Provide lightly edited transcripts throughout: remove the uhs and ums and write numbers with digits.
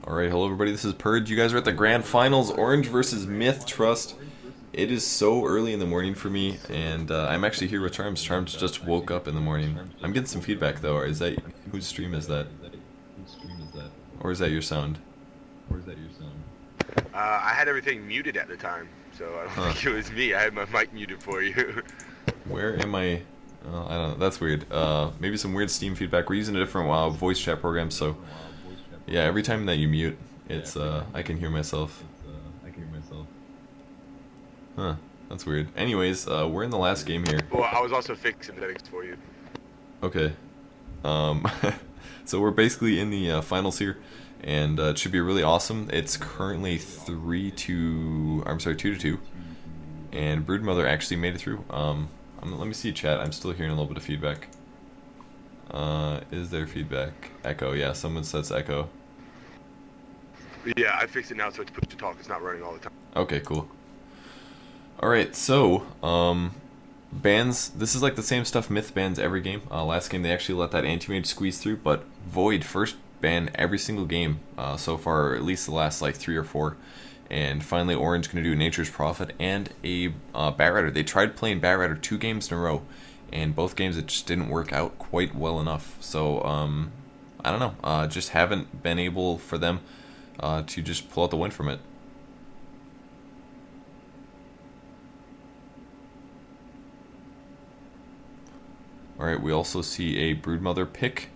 Alright, hello everybody, this is Purge. You guys are at the grand finals, Orange versus MiTH.Trust. It is so early in the morning for me, and I'm actually here with Charms. Charms just woke up in the morning. I'm getting some feedback though. Is that, whose stream is that? Or is that your sound? I had everything muted at the time, so I don't think it was me. I had my mic muted for you. Where am I? I don't know, that's weird. Maybe some weird Steam feedback. We're using a different voice chat program, so yeah, every time that you mute, it's I can hear myself. Huh, that's weird. Anyways, we're in the last game here. Well, I was also fixing settings for you. Okay. So we're basically in the finals here, and it should be really awesome. It's currently 2 to 2, and Broodmother actually made it through. Let me see chat. I'm still hearing a little bit of feedback. Is there feedback? Echo. Yeah, someone says echo. Yeah, I fixed it now, so it's push to talk. It's not running all the time. Okay, cool. Alright, so, bans, this is like the same stuff Myth bans every game. Last game they actually let that anti-mage squeeze through, but Void first banned every single game so far, or at least the last like 3 or 4. And finally Orange gonna do Nature's Prophet and a Bat Rider. They tried playing Bat Rider 2 games in a row, and both games it just didn't work out quite well enough. So, I don't know, just haven't been able for them to just pull out the win from it. Alright, we also see a Broodmother pick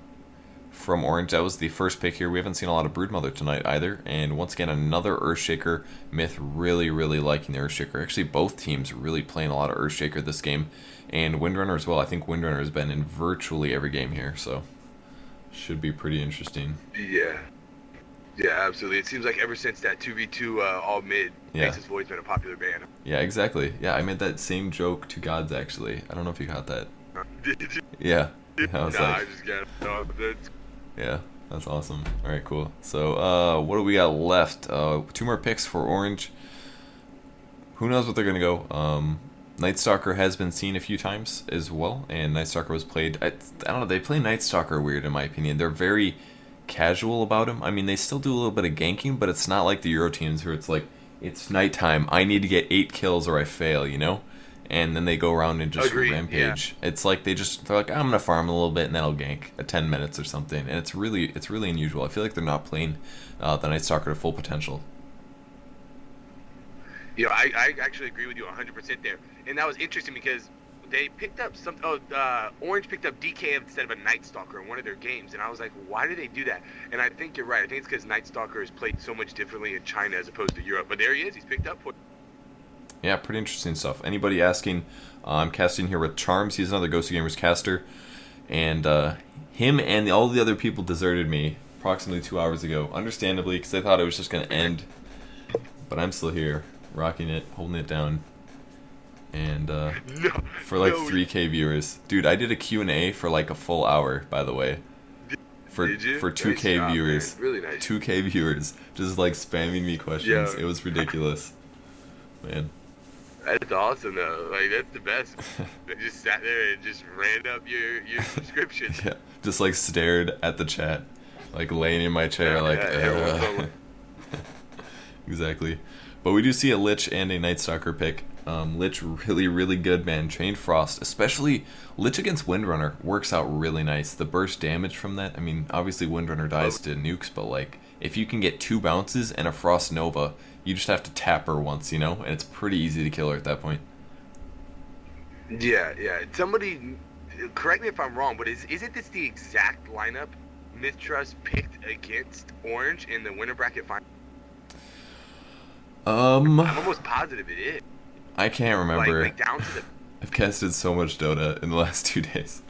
from Orange. That was the first pick here. We haven't seen a lot of Broodmother tonight either. And once again, another Earthshaker. Myth really liking the Earthshaker. Actually, both teams really playing a lot of Earthshaker this game. And Windrunner as well. I think Windrunner has been in virtually every game here. So, should be pretty interesting. Yeah. Yeah, absolutely. It seems like ever since that 2v2 all mid, Nexus Void's been a popular ban. Yeah, exactly. Yeah, I made that same joke to Gods, actually. I don't know if you got that. Did you? Yeah. I was like, I just got it. yeah, that's awesome. Alright, cool. So, what do we got left? 2 more picks for Orange. Who knows what they're going to go. Nightstalker has been seen a few times as well, and Nightstalker was played... I don't know, they play Nightstalker weird in my opinion. They're very casual about him. I mean, they still do a little bit of ganking, but it's not like the Euro teams where it's like, it's nighttime, I need to get 8 kills or I fail, you know? And then they go around and just rampage. Yeah. It's like they're like, I'm gonna farm a little bit and then I'll gank at 10 minutes or something. And it's really unusual. I feel like they're not playing the Nightstalker to full potential. You know, I actually agree with you 100% there. And that was interesting because they picked up Orange picked up DK instead of a Nightstalker in one of their games, and I was like, why do they do that? And I think you're right. I think it's because Nightstalker is played so much differently in China as opposed to Europe. But there he is. He's picked up. Yeah, pretty interesting stuff. Anybody asking, I'm casting here with Charms. He's another Ghost of Gamers caster. And him and all the other people deserted me approximately 2 hours ago. Understandably, because they thought it was just going to end. But I'm still here, rocking it, holding it down. And for like 3K viewers. Dude, I did a Q&A for like a full hour, by the way. For 2K nice viewers. Man. Really nice. 2K viewers. Just like spamming me questions. It was ridiculous. Man. That's awesome though. Like that's the best. They just sat there and just ran up your subscription. Yeah. Just like stared at the chat. Like laying in my chair Exactly. But we do see a Lich and a Nightstalker pick. Lich really good, man. Chain Frost, especially Lich against Windrunner, works out really nice. The burst damage from that, I mean, obviously Windrunner dies to nukes, but like, if you can get 2 bounces and a Frost Nova, you just have to tap her once, you know? And it's pretty easy to kill her at that point. Yeah. Somebody, correct me if I'm wrong, but isn't this the exact lineup MiTH.Trust picked against Orange in the winter bracket final? I'm almost positive it is. I can't remember. Like down to the... I've casted so much Dota in the last 2 days.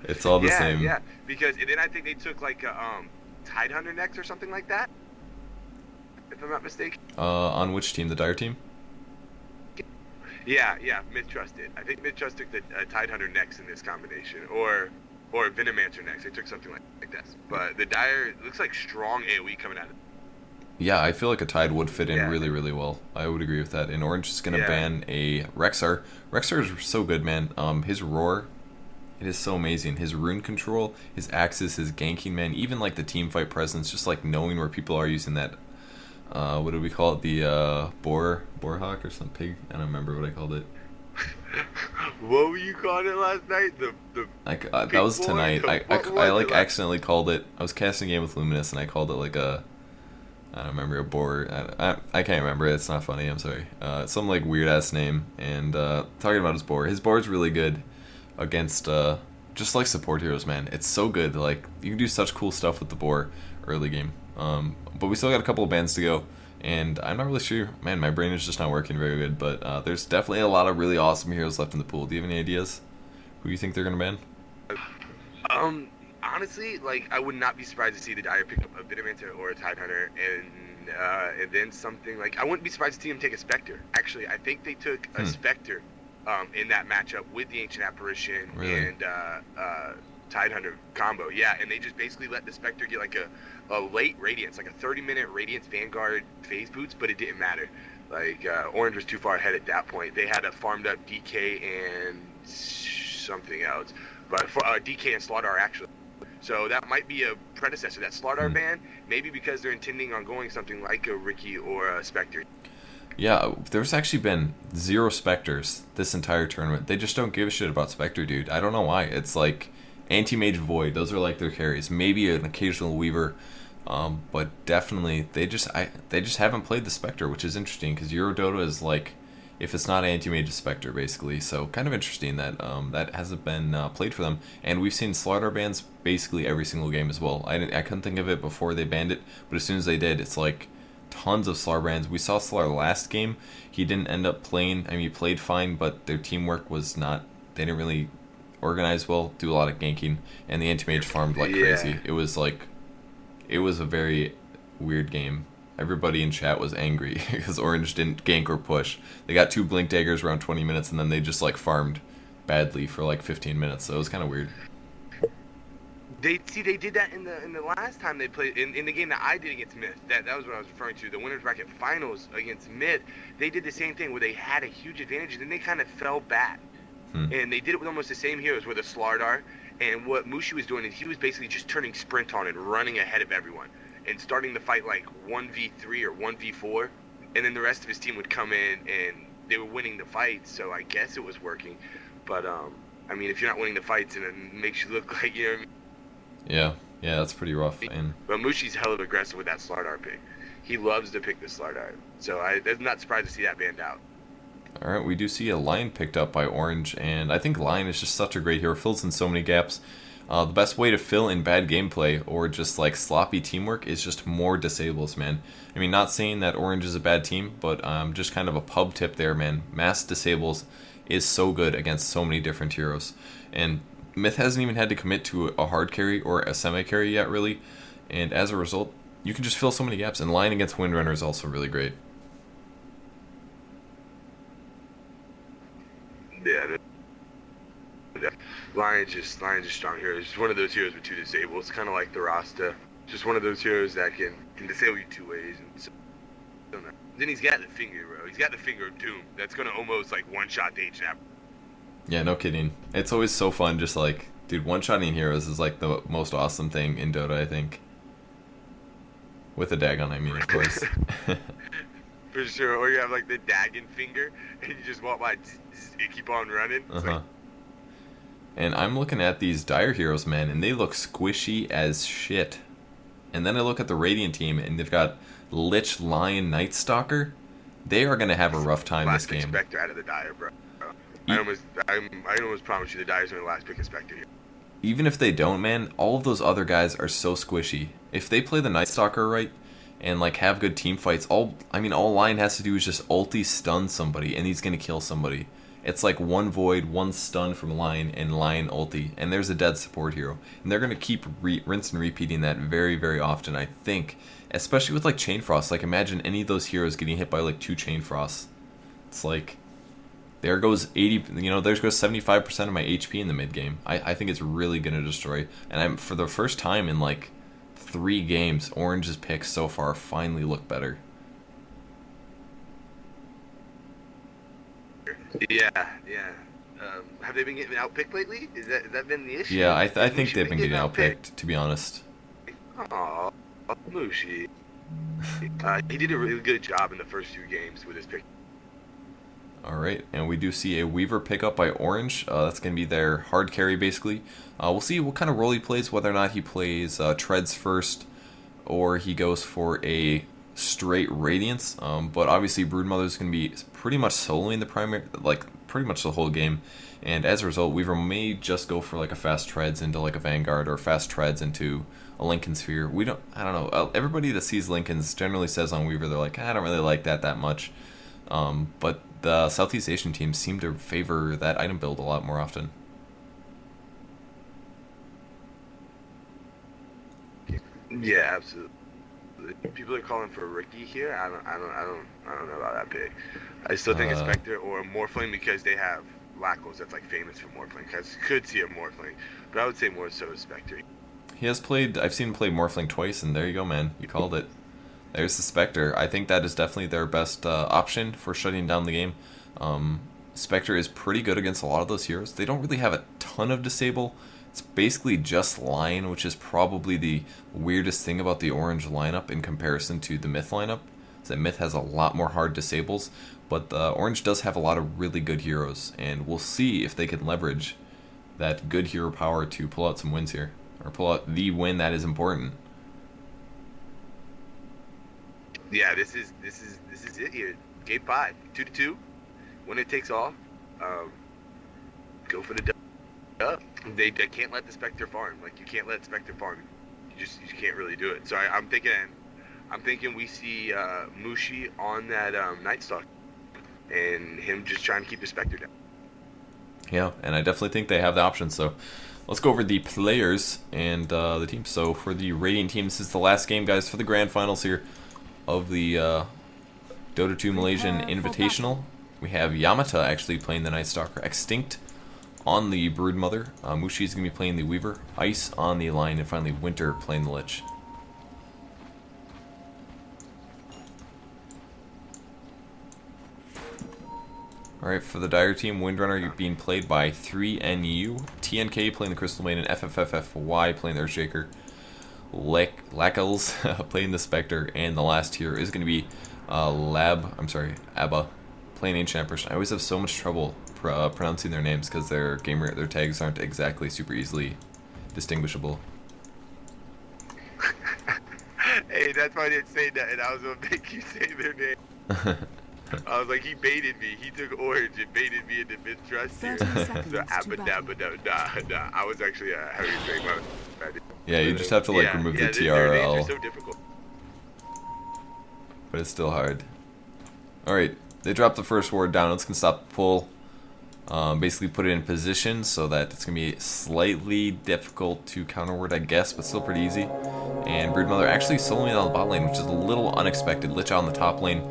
It's all the same. Yeah, because and then I think they took like a Tidehunter next or something like that, if I'm not mistaken. On which team? The Dire team? Yeah, MiTH.Trust did. I think MiTH.Trust took the Tidehunter next in this combination, or Venomancer next. They took something like this. But the Dire looks like strong AoE coming out of it. Yeah, I feel like a Tide would fit in really well. I would agree with that. And Orange is going to ban a Rexar. Rexar is so good, man. His Roar It is so amazing. His rune control, his axes, his ganking, man, even like the team fight presence, just like knowing where people are using that. What do we call it? The boar hawk or some pig? I don't remember what I called it. What were you calling it last night? That was tonight. I like accidentally called it. I was casting a game with Luminous and I called it like a. I don't remember, a boar. I can't remember it. It's not funny. I'm sorry. Some like weird ass name. And talking about his boar. His boar is really good against just like support heroes, man. It's so good. Like you can do such cool stuff with the boar early game. But we still got a couple of bans to go. And I'm not really sure. Man, my brain is just not working very good. But there's definitely a lot of really awesome heroes left in the pool. Do you have any ideas who you think they're gonna ban? Honestly, like I would not be surprised to see the Dire pick up a Bittermancer or a Tidehunter, and then something like I wouldn't be surprised to see him take a Spectre. Actually, I think they took a Spectre in that matchup with the Ancient Apparition and Tidehunter combo. Yeah, and they just basically let the Spectre get like a late Radiance, like a 30-minute Radiance Vanguard phase boots, but it didn't matter. Like Orange was too far ahead at that point. They had a farmed up DK and something else, but for DK and Slaughter actually. So that might be a predecessor, that Slaughter ban, maybe because they're intending on going something like a Ricky or a Spectre. Yeah, there's actually been 0 Spectres this entire tournament. They just don't give a shit about Spectre, dude. I don't know why. It's like Anti-Mage Void, those are like their carries. Maybe an occasional Weaver, but definitely they just haven't played the Spectre, which is interesting because Euro Dota is like, if it's not Anti-Mage, a Spectre, basically. So kind of interesting that that hasn't been played for them. And we've seen Slaughter bans basically every single game as well. I couldn't think of it before they banned it, but as soon as they did, it's like tons of Slaughter bans. We saw Slaughter last game. He didn't end up playing. I mean, he played fine, but their teamwork was not, they didn't really organize well, do a lot of ganking, and the Anti-Mage farmed like crazy. It was a very weird game. Everybody in chat was angry because Orange didn't gank or push. They got 2 Blink Daggers around 20 minutes, and then they just like farmed badly for like 15 minutes. So it was kind of weird. They did that in the last time they played in the game that I did against MiTH. That was what I was referring to. The winners bracket finals against MiTH. They did the same thing where they had a huge advantage, and then they kind of fell back. And they did it with almost the same heroes with a Slardar. And what Mushi was doing is he was basically just turning sprint on and running ahead of everyone and starting the fight like 1v3 or 1v4, and then the rest of his team would come in and they were winning the fight, so I guess it was working. But I mean, if you're not winning the fights, and it makes you look like, you know what I mean? Yeah, that's pretty rough. But Mushi's hell of aggressive with that Slardar pick. He loves to pick the Slardar, so I'm not surprised to see that banned out. Alright, we do see a Lion picked up by Orange, and I think Lion is just such a great hero, fills in so many gaps. The best way to fill in bad gameplay or just like sloppy teamwork is just more disables, man. I mean, not saying that Orange is a bad team, but just kind of a pub tip there, man. Mass disables is so good against so many different heroes. And MiTH hasn't even had to commit to a hard carry or a semi-carry yet, really. And as a result, you can just fill so many gaps. And Lion against Windrunner is also really great. Yeah, Lion's just strong hero. He's one of those heroes with 2 disables, kind of like the Rasta. Just one of those heroes that can disable you 2 ways. And so, then he's got the finger, bro. He's got the finger of doom. That's gonna almost like one-shot the H-Snap. Yeah, no kidding. It's always so fun, just like, dude, one-shotting heroes is like the most awesome thing in Dota, I think. With a Dagon, I mean, of course. For sure. Or you have like the Dagon finger, and you just walk by, you keep on running. Like, and I'm looking at these Dire heroes, man, and they look squishy as shit. And then I look at the Radiant team, and they've got Lich, Lion, Night Stalker. They are going to have a rough time this game. Spectre out of the Dire, bro. I almost promise you the Dire's going to last pick a Spectre here. Even if they don't, man, all of those other guys are so squishy. If they play the Night Stalker right, and like have good team fights, all Lion has to do is just ulti stun somebody, and he's going to kill somebody. It's like 1 Void, 1 stun from Lion, and Lion ulti, and there's a dead support hero. And they're going to keep rinse and repeating that very, very often, I think. Especially with like Chain Frost. Like, imagine any of those heroes getting hit by like 2 Chain Frosts. It's like, there goes 75% of my HP in the mid game. I think it's really going to destroy. And for the first time in like 3 games, Orange's picks so far finally look better. Yeah. Have they been getting outpicked lately? Is that been the issue? Yeah, I Has think Mushi they've been getting outpicked? outpicked, to be honest. Aw, Mushi. He did a really good job in the first few games with his pick. Alright, and we do see a Weaver pickup by Orange. That's going to be their hard carry, basically. We'll see what kind of role he plays, whether or not he plays Treads first, or he goes for a straight Radiance. But obviously, Broodmother is going to be pretty much soloing the primary, like, pretty much the whole game. And as a result, Weaver may just go for, like, a fast Treads into, like, a Vanguard, or fast Treads into a Lincoln Sphere. I don't know. Everybody that sees Lincolns generally says on Weaver, they're like, I don't really like that much. But the Southeast Asian teams seem to favor that item build a lot more often. Yeah, absolutely. People are calling for Ricky here. I don't know about that pick. I still think it's Spectre or Morphling because they have Lackles that's like famous for Morphling. Could see a Morphling, but I would say more so Spectre. He has played. I've seen him play Morphling twice, and there you go, man. You called it. There's the Spectre. I think that is definitely their best option for shutting down the game. Spectre is pretty good against a lot of those heroes. They don't really have a ton of disable. It's basically just Lion, which is probably the weirdest thing about the Orange lineup in comparison to the MiTH lineup. Is that MiTH has a lot more hard disables, but the Orange does have a lot of really good heroes, and we'll see if they can leverage that good hero power to pull out some wins here, or pull out the win that is important. Yeah, this is it here. Game 5, 2-2. When it takes off, go for the dub. They can't let the Spectre farm. Like, you can't let Spectre farm. You can't really do it. So I'm thinking we see Mushi on that Night Stalk, and him just trying to keep the Spectre down. Yeah, and I definitely think they have the option. So let's go over the players and the team. So for the Radiant team, this is the last game, guys, for the grand finals here of the Dota2 Malaysian Invitational. We have Yamata actually playing the Night Stalker, Extinct on the Broodmother, Mushi is going to be playing the Weaver, Ice on the Lion, and finally Winter playing the Lich. Alright, for the Dire team, Windrunner being played by 3NU, TNK playing the Crystal Maiden, FFFFY playing the Earthshaker, Lackles playing the Spectre, and the last tier is going to be Abba playing Ancient Apparition. I always have so much trouble pronouncing their names because their tags aren't exactly super easily distinguishable. Hey, that's why I didn't say that, and I was gonna make you say their name. I was like, he baited me. He took Orange and baited me into MiTH.Trust here. So nah. I was actually having a great moment. Yeah, you just have to like remove the TRL. Their names are so difficult. But it's still hard. Alright, they dropped the first ward down. It's going to stop the pull. Basically put it in position so that it's going to be slightly difficult to counter ward, I guess, but still pretty easy. And Broodmother actually soloing on the bot lane, which is a little unexpected. Lich on the top lane.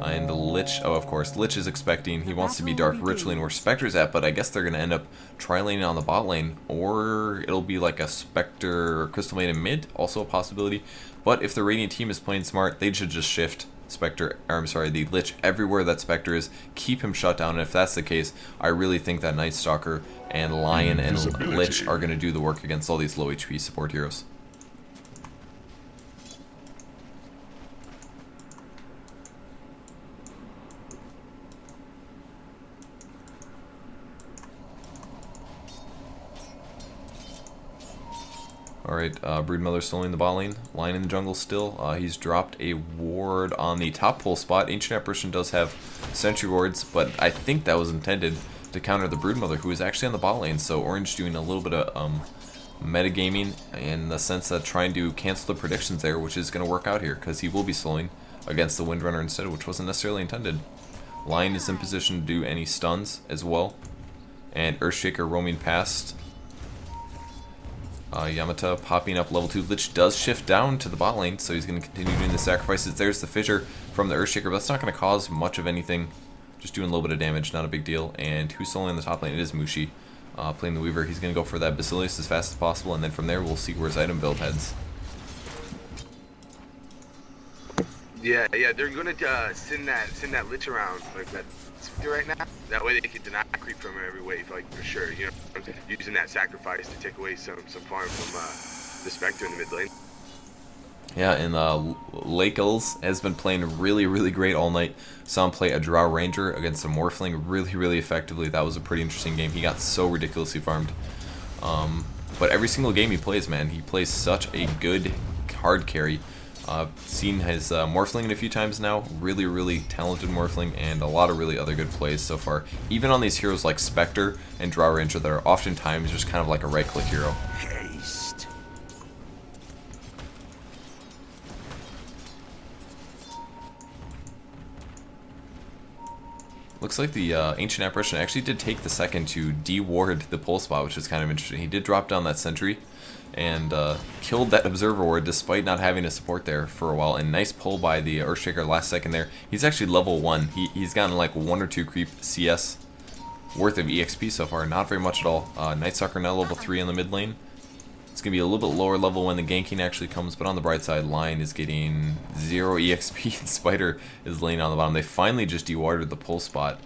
And the Lich, oh of course, Lich is expecting, he wants to be Dark Rich Lane where Spectre's at, but I guess they're going to end up tri-laning on the bot lane, or it'll be like a Spectre or Crystal Maiden mid, also a possibility. But if the Radiant team is playing smart, they should just shift the Lich everywhere that Spectre is, keep him shut down, and if that's the case, I really think that Night Stalker and Lion and Lich are going to do the work against all these low HP support heroes. Alright, Broodmother still in the bot lane, Lion in the jungle still. He's dropped a ward on the top pole spot. Ancient Apparition does have sentry wards, but I think that was intended to counter the Broodmother, who is actually on the bot lane. So Orange doing a little bit of metagaming in the sense that trying to cancel the predictions there, which is going to work out here, because he will be slowing against the Windrunner instead, which wasn't necessarily intended. Lion is in position to do any stuns as well, and Earthshaker roaming past. Yamata popping up level 2. Lich does shift down to the bot lane, so he's going to continue doing the sacrifices. There's the fissure from the Earthshaker, but that's not going to cause much of anything. Just doing a little bit of damage, not a big deal. And who's soloing in the top lane? It is Mushi playing the Weaver. He's going to go for that Basilius as fast as possible, and then from there we'll see where his item build heads. Yeah, yeah, they're gonna send that Lich around like that right now. That way they can deny creep from every wave, like for sure. You know, using that sacrifice to take away some farm from the Spectre in the mid lane. Yeah, and Lakels has been playing really, really great all night. Saw him play a Draw Ranger against a Morphling really, really effectively. That was a pretty interesting game. He got so ridiculously farmed. But every single game he plays, man, he plays such a good hard carry. Seen his Morphling a few times now. Really, really talented Morphling, and a lot of really other good plays so far. Even on these heroes like Spectre and Draw Ranger that are oftentimes just kind of like a right-click hero. Haste. Looks like the Ancient Apparition actually did take the second to de-ward the pull spot, which is kind of interesting. He did drop down that sentry and killed that Observer Ward despite not having a support there for a while. And nice pull by the Earthshaker last second there. He's actually level 1. He's gotten like 1 or 2 creep CS worth of EXP so far. Not very much at all. Night Stalker now level 3 in the mid lane. It's going to be a little bit lower level when the ganking actually comes, but on the bright side, Lion is getting 0 EXP and Spider is laying on the bottom. They finally just de-warded the pull spot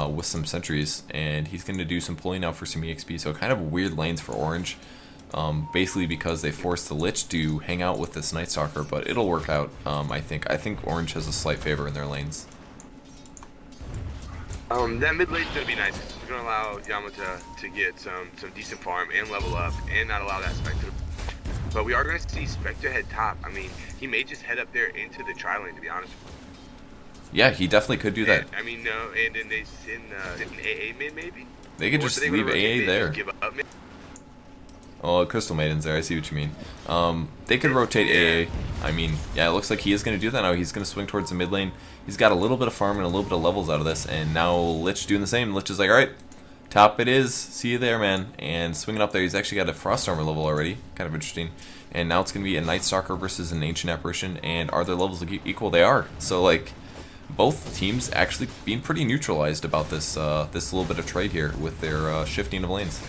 with some sentries, and he's going to do some pulling now for some EXP, so kind of weird lanes for Orange, basically because they forced the Lich to hang out with this Night Stalker, but it'll work out, I think. I think Orange has a slight favor in their lanes. That mid lane's gonna be nice. It's gonna allow Yamata to get some decent farm and level up, and not allow that Spectre. But we are gonna see Spectre head top. I mean, he may just head up there into the tri lane, to be honest. Yeah, he definitely could do that. I mean, no, and then they send an AA mid maybe. They could just leave AA there. Give up mid? Oh, Crystal Maiden's there. I see what you mean. They could rotate AA. I mean, yeah, it looks like he is going to do that now. He's going to swing towards the mid lane. He's got a little bit of farm and a little bit of levels out of this, and now Lich doing the same. Lich is like, alright, top it is. See you there, man. And swinging up there, he's actually got a Frost Armor level already. Kind of interesting. And now it's going to be a Night Stalker versus an Ancient Apparition, and are their levels equal? They are. So, like, both teams actually being pretty neutralized about this this little bit of trade here with their shifting of lanes.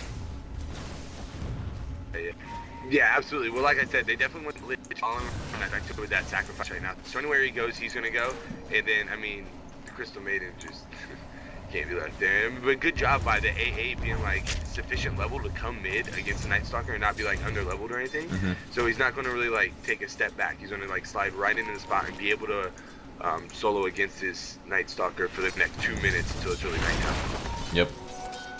Yeah, absolutely. Well, like I said, they definitely went Lich all in back with that sacrifice right now. So anywhere he goes, he's gonna go. And then, I mean, the Crystal Maiden just can't be left there. But good job by the AA being like sufficient level to come mid against the Night Stalker and not be like under leveled or anything. So he's not gonna really like take a step back. He's gonna like slide right into the spot and be able to solo against his Night Stalker for the next 2 minutes until it's really nighttime. Yep.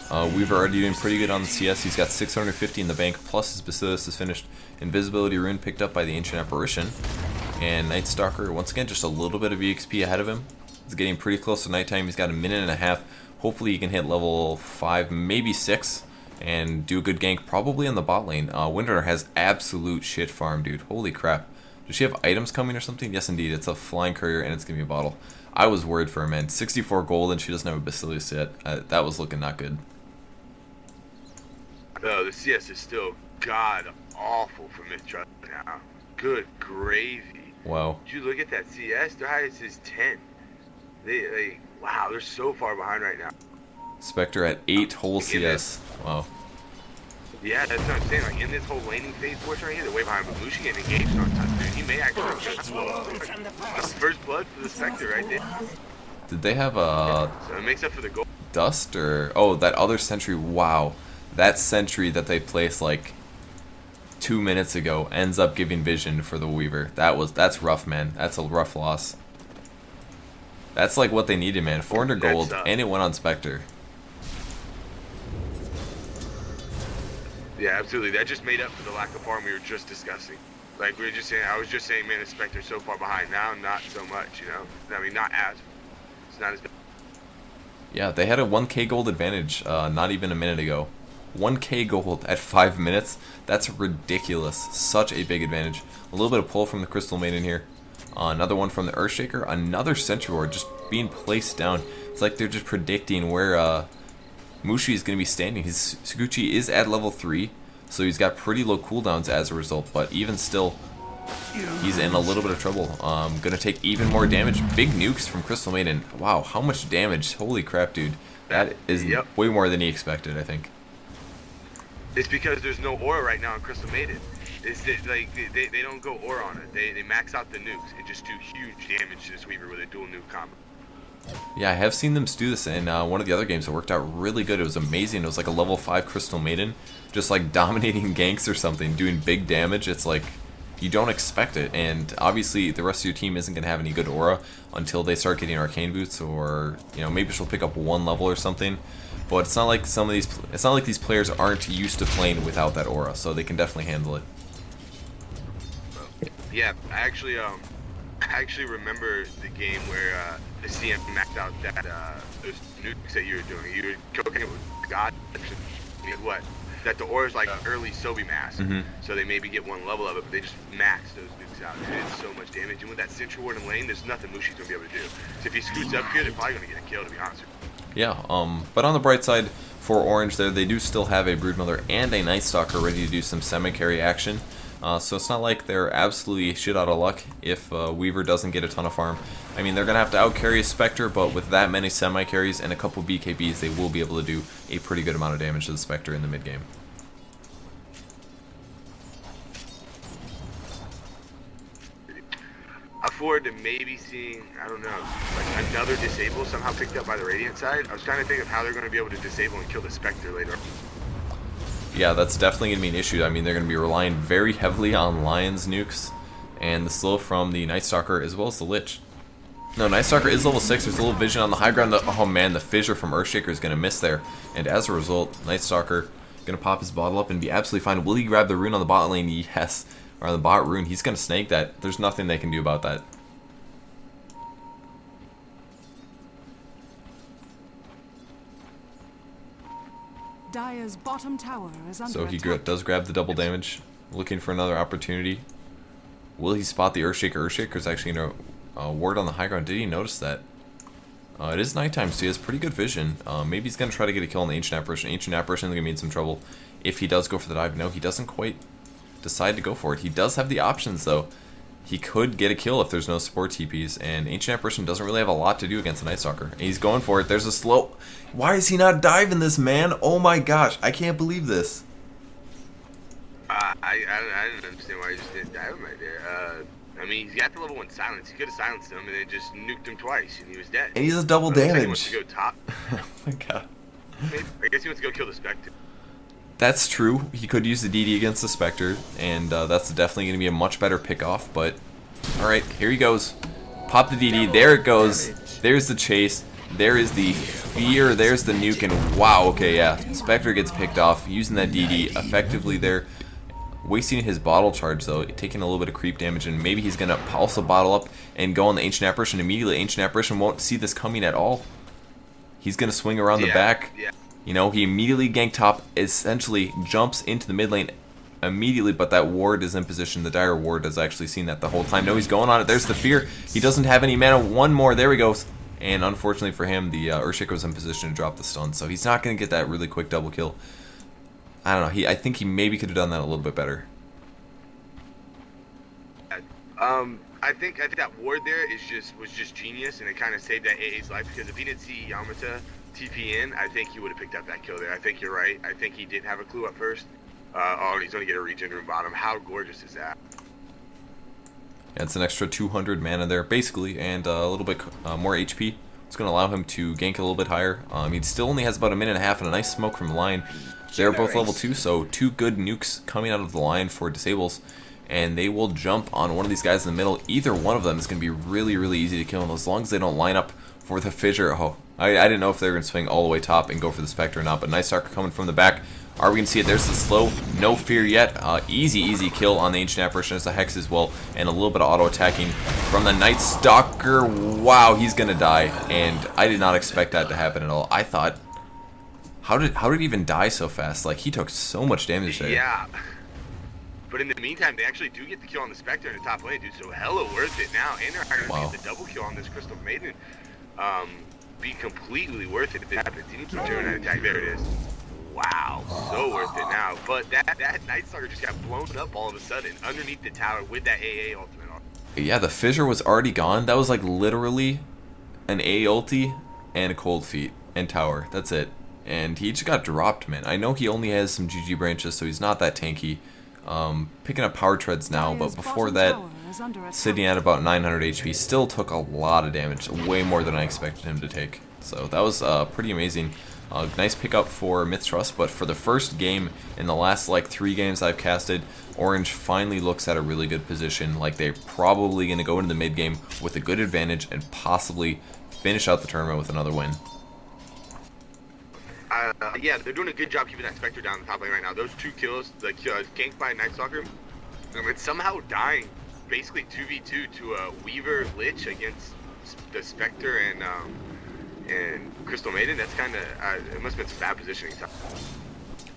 Weaver already doing pretty good on the CS. He's got 650 in the bank, plus his Basilisk is finished. Invisibility Rune picked up by the Ancient Apparition. And Night Stalker, once again, just a little bit of EXP ahead of him. He's getting pretty close to nighttime. He's got a minute and a half. Hopefully he can hit level 5, maybe 6, and do a good gank, probably in the bot lane. Windrunner has absolute shit farm, dude. Holy crap. Does she have items coming or something? Yes, indeed. It's a Flying Courier, and it's going to be a bottle. I was worried for her, man. 64 gold, and she doesn't have a Basilisk yet. That was looking not good. Oh, the CS is still god awful for MiTH.Trust now. Good gravy. Wow. Did you look at that CS? Their highest is 10. Wow, they're so far behind right now. Spectre at 8 whole CS. Wow. Yeah, that's what I'm saying. Like in this whole laning phase portion right here, they're way behind. But Lucian getting engaged on time, dude. He may actually first blood for the Spectre right there. Did they have a So it makes up for the goal. Dust or that other sentry? Wow. That sentry that they placed like 2 minutes ago ends up giving vision for the Weaver. That's rough, man. That's a rough loss. That's like what they needed, man. 400 gold, and it went on Spectre. Yeah, absolutely. That just made up for the lack of farm we were just discussing. Like we were just saying, I was just saying, man, the Spectre's so far behind. Now, not so much, you know. I mean, not as. It's not as bad. Yeah, they had a 1k gold advantage not even a minute ago. 1k gold at 5 minutes. That's ridiculous. Such a big advantage. A little bit of pull from the Crystal Maiden here. Another one from the Earthshaker. Another Sentry Ward just being placed down. It's like they're just predicting where Mushi is going to be standing. His Suguchi is at level 3, so he's got pretty low cooldowns as a result, but even still, he's in a little bit of trouble. Going to take even more damage. Big nukes from Crystal Maiden. Wow, how much damage. Holy crap, dude. That is way more than he expected, I think. It's because there's no aura right now on Crystal Maiden. is that like they don't go aura on it. They max out the nukes and just do huge damage to this Weaver with a dual nuke combo. Yeah, I have seen them do this in one of the other games. It worked out really good. It was amazing. It was like a level 5 Crystal Maiden, just like dominating ganks or something, doing big damage. It's like, you don't expect it. And obviously, the rest of your team isn't going to have any good aura until they start getting Arcane Boots, or, you know, maybe she'll pick up one level or something. But it's not like it's not like these players aren't used to playing without that aura, so they can definitely handle it. Yeah, I actually remember the game where the CM maxed out that those nukes that you were doing. You were cooking it with God. You had what? That the aura's like early Sobi mass, so they maybe get one level of it, but they just max those nukes out. It did so much damage, and with that Sentry Ward in lane, there's nothing Mushi's gonna be able to do. So if he scoots up here, they're probably gonna get a kill, to be honest with you. Yeah, but on the bright side, for Orange there, they do still have a Broodmother and a Night Stalker ready to do some semi-carry action. So it's not like they're absolutely shit out of luck if Weaver doesn't get a ton of farm. I mean, they're going to have to out-carry a Spectre, but with that many semi-carries and a couple BKBs, they will be able to do a pretty good amount of damage to the Spectre in the mid-game. I forward to maybe seeing, I don't know, like another disable somehow picked up by the Radiant side. I was trying to think of how they're going to be able to disable and kill the Spectre later. Yeah, that's definitely going to be an issue. I mean, they're going to be relying very heavily on Lion's nukes and the slow from the Night Stalker as well as the Lich. No, Night Stalker is level 6. There's a little vision on the high ground. Oh man, the fissure from Earthshaker is going to miss there. And as a result, Night Stalker going to pop his bottle up and be absolutely fine. Will he grab the rune on the bot lane? Yes. Or the bot rune. He's going to snake that. There's nothing they can do about that. Dire's bottom tower is under So he attack. does grab the double damage, looking for another opportunity. Will he spot the Earthshaker? Earthshaker's actually going to ward on the high ground. Did he notice that? It is nighttime, so he has pretty good vision. Maybe he's going to try to get a kill on the Ancient Apparition. Ancient Apparition is going to be in some trouble if he does go for the dive. No, he doesn't quite decide to go for it. He does have the options, though. He could get a kill if there's no support TPs, and Ancient Apparition doesn't really have a lot to do against the Night Stalker. He's going for it. There's a slow... Why is he not diving this, man? Oh my gosh, I can't believe this. I didn't understand why he just didn't dive him right there. I mean, he's got the level 1 silence. He could have silenced him, and then just nuked him twice, and he was dead. And he's a double Looks like damage. he wants to go top. Oh my god. Maybe. I guess he wants to go kill the Spectre. That's true. He could use the DD against the Spectre, and that's definitely going to be a much better pick-off, but... Alright, here he goes. Pop the DD. There it goes. There's the chase. There is the fear. There's the nuke, and wow, okay, yeah. Spectre gets picked off using that DD effectively there. Wasting his bottle charge, though, taking a little bit of creep damage, and maybe he's going to also bottle up and go on the Ancient Apparition immediately. Ancient Apparition won't see this coming at all. He's going to swing around the back. Yeah. You know, he immediately gank top, essentially jumps into the mid lane immediately, but that ward is in position. The Dire ward has actually seen that the whole time. No, he's going on it. There's the fear. He doesn't have any mana. One more. There he goes. And unfortunately for him, the Earthshaker was in position to drop the stun, so he's not going to get that really quick double kill. I don't know. I think he maybe could have done that a little bit better. I think that ward there was just genius, and it kind of saved that AA's life, because if he didn't see Yamata TP in, I think he would have picked up that kill there. I think you're right. I think he didn't have a clue at first. Oh, he's going to get a regen room bottom. How gorgeous is that? Yeah, it's an extra 200 mana there, basically, and a little bit more HP. It's going to allow him to gank a little bit higher. He still only has about a minute and a half and a nice smoke from the line. They're both level 2, so 2 good nukes coming out of the line for disables. And they will jump on one of these guys in the middle. Either one of them is going to be really, really easy to kill, and as long as they don't line up for the fissure. Oh, I didn't know if they were going to swing all the way top and go for the Spectre or not, but Night Stalker coming from the back. Are we going to see it? There's the slow. No fear yet. Easy kill on the Ancient Apparition as the Hex as well, and a little bit of auto-attacking from the Night Stalker. Wow, he's going to die, and I did not expect that to happen at all. I thought, how did he even die so fast? Like, he took so much damage there. Yeah. But in the meantime, they actually do get the kill on the Spectre in the top lane, dude, so hella worth it now. And they're going to get the double kill on this Crystal Maiden. Be completely worth it if it happens. He needs to return that attack. There it is. Wow, so worth it now. But that Night Stalker just got blown up all of a sudden underneath the tower with that AA ultimate on. Yeah, the fissure was already gone. That was like literally an AA ulti and a cold feet and tower. That's it. And he just got dropped, man. I know he only has some GG branches, so he's not that tanky. Picking up power treads now, but Dire's before bottom that, tower is under attack. sitting at about 900 HP, still took a lot of damage, way more than I expected him to take. So that was pretty amazing. Nice pickup for MiTH.Trust, but for the first game in the last like 3 games I've casted, Orange finally looks at a really good position. Like they're probably going to go into the mid game with a good advantage and possibly finish out the tournament with another win. Yeah, they're doing a good job keeping that Spectre down the top lane right now. Those 2 kills, the ganked by Night Stalker, it's somehow dying basically 2v2 to a Weaver Lich against the Spectre and Crystal Maiden. That's kind of, it must have been some bad positioning.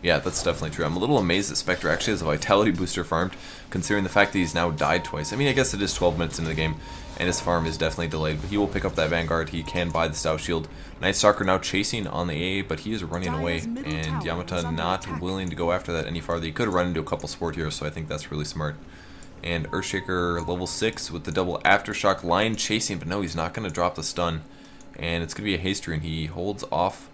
Yeah, that's definitely true. I'm a little amazed that Spectre actually has a Vitality booster farmed, considering the fact that he's now died twice. I mean, I guess it is 12 minutes into the game, and his farm is definitely delayed, but he will pick up that Vanguard. He can buy the Stout Shield. Night Stalker now chasing on the AA, but he is running away, and Yamata not willing to go after that any farther. He could have run into a couple support heroes, so I think that's really smart. And Earthshaker level 6 with the double Aftershock. Lion chasing, but no, he's not going to drop the stun. And it's going to be a haster, and he holds off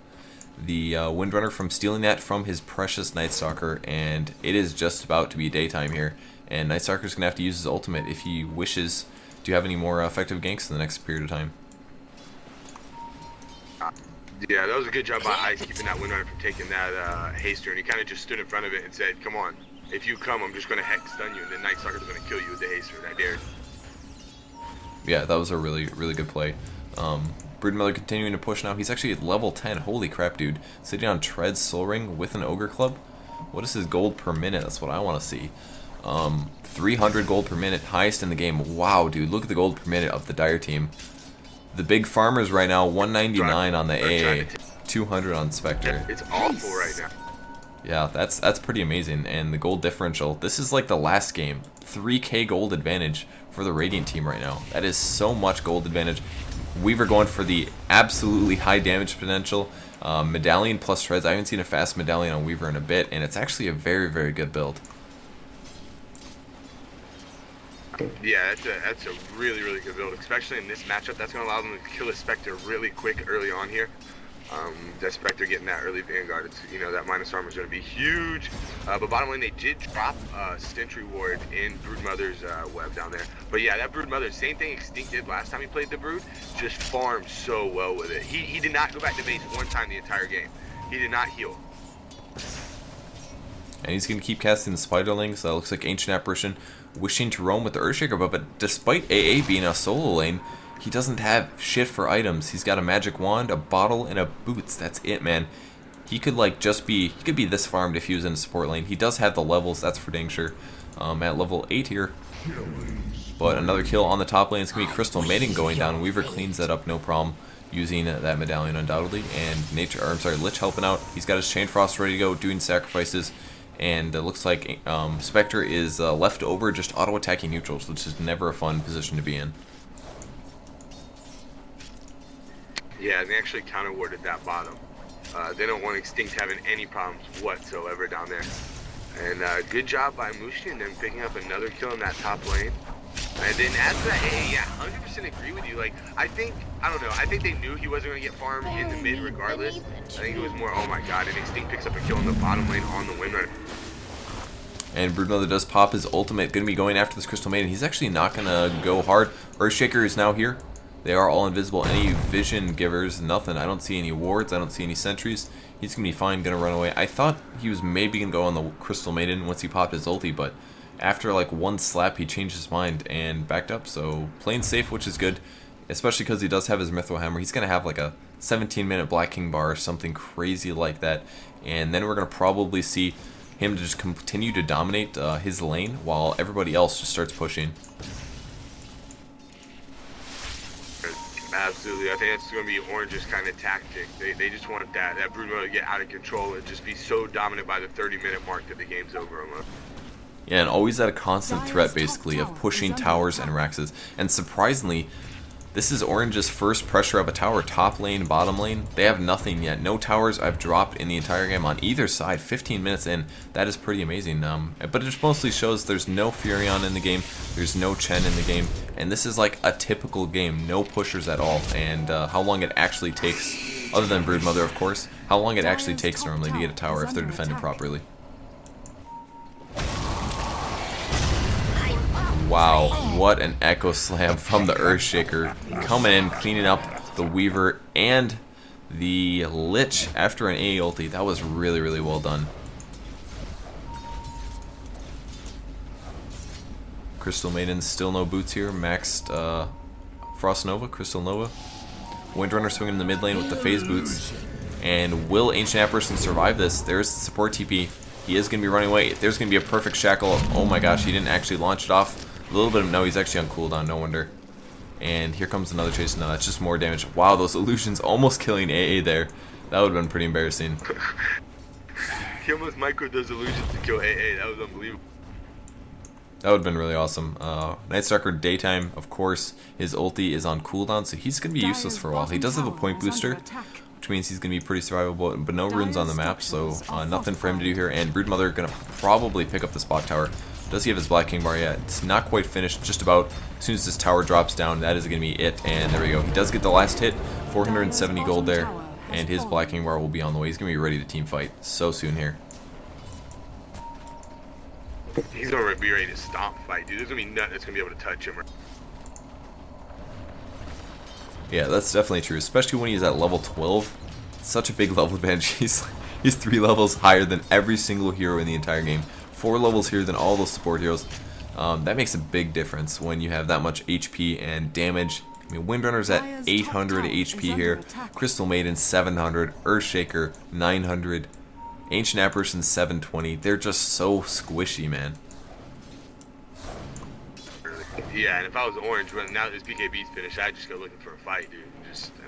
the Windrunner from stealing that from his precious Night Stalker, and it is just about to be daytime here. And Night Stalker's going to have to use his ultimate if he wishes to have any more effective ganks in the next period of time. Yeah, that was a good job by Ice keeping that Windrunner from taking that haster, and he kind of just stood in front of it and said, "Come on, if you come, I'm just going to hex stun you, and then Night Stalker's going to kill you with the haster," and I dared. Yeah, that was a really, really good play. Broodmother continuing to push now. He's actually at level 10. Holy crap, dude. Sitting on Tread's Soul Ring with an Ogre Club. What is his gold per minute? That's what I want to see. 300 gold per minute, highest in the game. Wow, dude, look at the gold per minute of the Dire team. The big farmers right now, 199 on the AA, 200 on Spectre. It's awful right now. Yeah, that's pretty amazing. And the gold differential, this is like the last game. 3k gold advantage for the Radiant team right now. That is so much gold advantage. Weaver going for the absolutely high damage potential. Medallion plus Treads. I haven't seen a fast Medallion on Weaver in a bit, and it's actually a very, very good build. Yeah, that's a really, really good build, especially in this matchup. That's going to allow them to kill a Spectre really quick early on here. That Spectre getting that early Vanguard, it's, you know, that minus armor is going to be huge. But bottom line, they did drop Sentry Ward in Broodmother's web down there. But yeah, that Broodmother, same thing Extinct did last time he played the Brood, just farmed so well with it. He did not go back to base one time the entire game. He did not heal. And he's going to keep casting the Spiderlings. That looks like Ancient Apparition wishing to roam with the Earthshaker, but despite AA being a solo lane, he doesn't have shit for items. He's got a magic wand, a bottle, and a boots. That's it, man. He could like he could be this farmed if he was in a support lane. He does have the levels, that's for dang sure. At level 8 here. But another kill on the top lane. It's going to be Crystal Maiden going down. Weaver cleans that up, no problem, using that Medallion undoubtedly. And Lich helping out. He's got his Chain Frost ready to go, doing sacrifices. And it looks like Spectre is left over just auto-attacking neutrals, which is never a fun position to be in. Yeah, they actually counter-warded that bottom. They don't want Extinct having any problems whatsoever down there. And good job by Mushi and then picking up another kill in that top lane. And then as for that, hey, yeah, 100% agree with you. Like, I don't know, I think they knew he wasn't going to get farmed in the mid regardless. I think it was more, oh my god, and Extinct picks up a kill in the bottom lane on the Windrunner. And Broodmother does pop his ultimate, going to be going after this Crystal Maiden. He's actually not going to go hard. Earthshaker is now here. They are all invisible. Any vision givers, nothing. I don't see any wards. I don't see any sentries. He's going to be fine, going to run away. I thought he was maybe going to go on the Crystal Maiden once he popped his ulti, but after like one slap, he changed his mind and backed up. So playing safe, which is good, especially because he does have his Mithril Hammer. He's going to have like a 17-minute Black King bar or something crazy like that. And then we're going to probably see him to just continue to dominate his lane while everybody else just starts pushing. Absolutely, I think that's going to be Orange's kind of tactic. They just want that Broodmother to get out of control and just be so dominant by the 30-minute mark that the game's over almost. Yeah, and always at a constant threat, basically, of pushing towers and Raxes. And surprisingly, this is Orange's first pressure of a tower, top lane, bottom lane. They have nothing yet. No towers I've dropped in the entire game on either side. 15 minutes in. That is pretty amazing. But it just mostly shows there's no Furion in the game. There's no Chen in the game. And this is like a typical game. No pushers at all. And how long it actually takes, other than Broodmother, of course, how long it actually takes normally to get a tower if they're defended properly. Wow, what an Echo Slam from the Earthshaker. Coming in, cleaning up the Weaver and the Lich after an AA ulti. That was really, really well done. Crystal Maiden, still no boots here. Maxed Frost Nova, Crystal Nova. Windrunner swinging in the mid lane with the phase boots. And will Ancient Apparition survive this? There's the support TP. He is going to be running away. There's going to be a perfect shackle. Oh my gosh, he didn't actually launch it off. A little bit of, no, he's actually on cooldown, no wonder. And here comes another chase. No, that's just more damage. Wow, those illusions almost killing AA there. That would have been pretty embarrassing. He almost micro those illusions to kill AA. That was unbelievable. That would have been really awesome. Nightstalker Daytime, of course, his ulti is on cooldown, so he's going to be useless for a while. He does have a point booster, which means he's going to be pretty survivable, but no runes on the map, so nothing for him to do here. And Broodmother going to probably pick up the spot tower. Does he have his Black King bar yet? It's not quite finished, just about. As soon as this tower drops down, that is going to be it, and there we go. He does get the last hit, 470 gold there, and his Black King bar will be on the way. He's going to be ready to team fight so soon here. He's gonna be ready to stomp fight, dude. There's gonna be nothing that's gonna be able to touch him. Yeah, that's definitely true, especially when he's at level 12. Such a big level advantage. He's 3 levels higher than every single hero in the entire game. 4 levels higher than all those support heroes. That makes a big difference when you have that much HP and damage. I mean, Windrunner's at 800 HP here. Crystal Maiden 700. Earthshaker 900. Ancient Apparition 720. They're just so squishy, man. Yeah, and if I was Orange, now that this BKB's finished, I'd just go looking for a fight, dude.